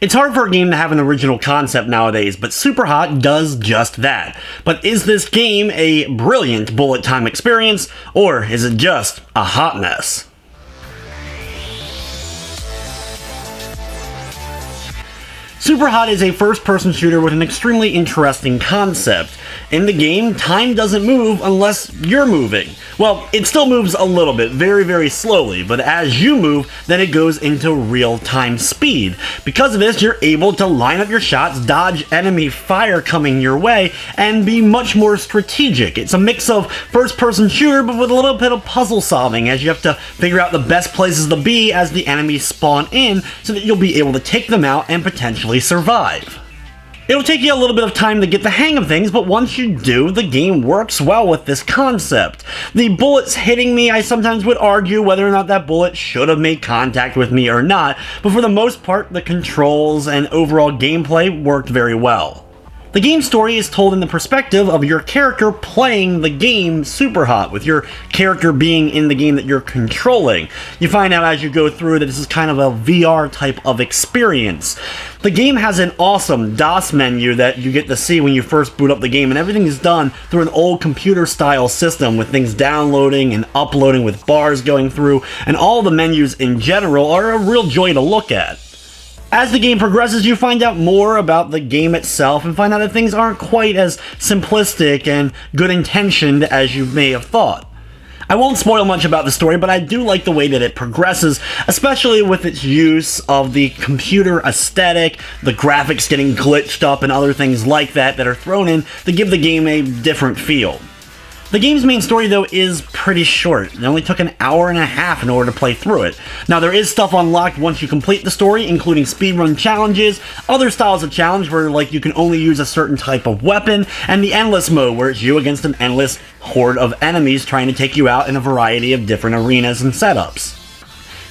It's hard for a game to have an original concept nowadays, but Superhot does just that. But is this game a brilliant bullet time experience, or is it just a hot mess? Superhot is a first-person shooter with an extremely interesting concept. In the game, time doesn't move unless you're moving. Well, it still moves a little bit, very, very slowly, but as you move, then it goes into real-time speed. Because of this, you're able to line up your shots, dodge enemy fire coming your way, and be much more strategic. It's a mix of first-person shooter, but with a little bit of puzzle solving, as you have to figure out the best places to be as the enemies spawn in, so that you'll be able to take them out and potentially survive. It'll take you a little bit of time to get the hang of things, but once you do, the game works well with this concept. The bullets hitting me, I sometimes would argue whether or not that bullet should have made contact with me or not, but for the most part, the controls and overall gameplay worked very well. The game story is told in the perspective of your character playing the game Superhot, with your character being in the game that you're controlling. You find out as you go through that this is kind of a VR type of experience. The game has an awesome DOS menu that you get to see when you first boot up the game, and everything is done through an old computer style system with things downloading and uploading with bars going through, and all the menus in general are a real joy to look at. As the game progresses, you find out more about the game itself and find out that things aren't quite as simplistic and good-intentioned as you may have thought. I won't spoil much about the story, but I do like the way that it progresses, especially with its use of the computer aesthetic, the graphics getting glitched up, and other things like that that are thrown in to give the game a different feel. The game's main story, though, is pretty short. It only took an hour and a half in order to play through it. Now, there is stuff unlocked once you complete the story, including speedrun challenges, other styles of challenge where, like, you can only use a certain type of weapon, and the endless mode, where it's you against an endless horde of enemies trying to take you out in a variety of different arenas and setups.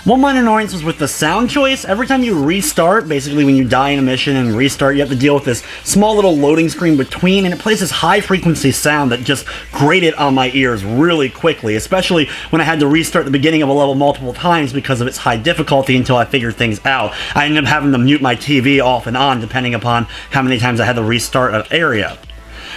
One minor annoyance was with the sound choice. Every time you restart, basically when you die in a mission and restart, you have to deal with this small little loading screen between, and it plays this high-frequency sound that just grated on my ears really quickly, especially when I had to restart the beginning of a level multiple times because of its high difficulty until I figured things out. I ended up having to mute my TV off and on depending upon how many times I had to restart an area.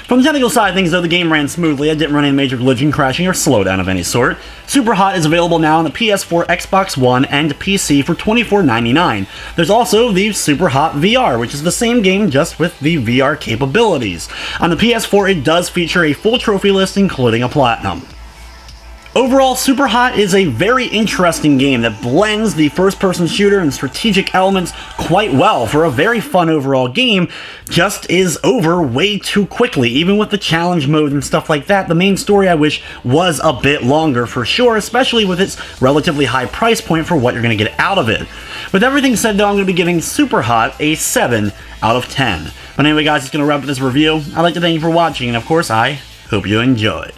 From the technical side of things, though, the game ran smoothly. I didn't run any major glitching, crashing, or slowdown of any sort. Superhot is available now on the PS4, Xbox One, and PC for $24.99. There's also the Superhot VR, which is the same game just with the VR capabilities. On the PS4, it does feature a full trophy list, including a Platinum. Overall, Superhot is a very interesting game that blends the first-person shooter and strategic elements quite well for a very fun overall game. Just is over way too quickly, even with the challenge mode and stuff like that. The main story, I wish, was a bit longer for sure, especially with its relatively high price point for what you're going to get out of it. With everything said, though, I'm going to be giving Superhot a 7 out of 10. But anyway, guys, it's going to wrap up this review. I'd like to thank you for watching, and of course, I hope you enjoyed.